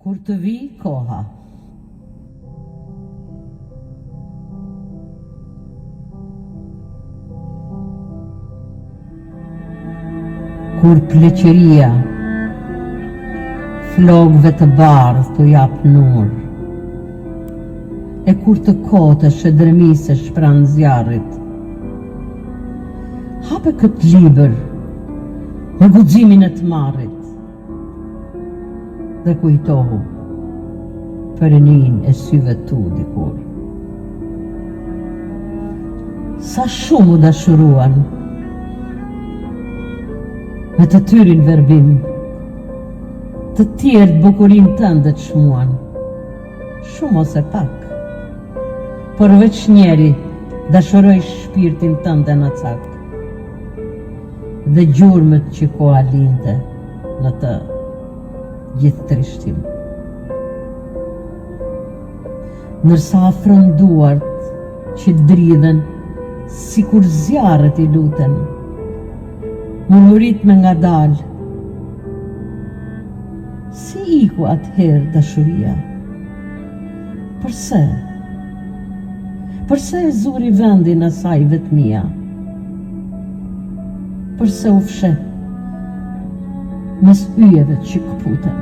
Kur të vi koha. Kur pleqëria flokëve të bardhë të jap nur, e kur të kotësh e dërmisesh pranë zjarrit, hape këtë libër me guximin e të marrit dhe kujtohu për enin e syve tu dikur. Sa shumë u dashuruan, me të tyrin verbim, të tjerë bukurin tënde të shmuan, shumë ose pak, por veç njeri dashuroj shpirtin tënde në cak, dhe gjurmët që koha linte në të gjithë trishtim. Nërsa afron duart që dridhen, si kur zjarët i luten, murmurit me nga dal, si iku atëherë dashuria? Përse? Përse e zuri vendin asaj vetmia? Përse u fshet mes yjeve që këputen?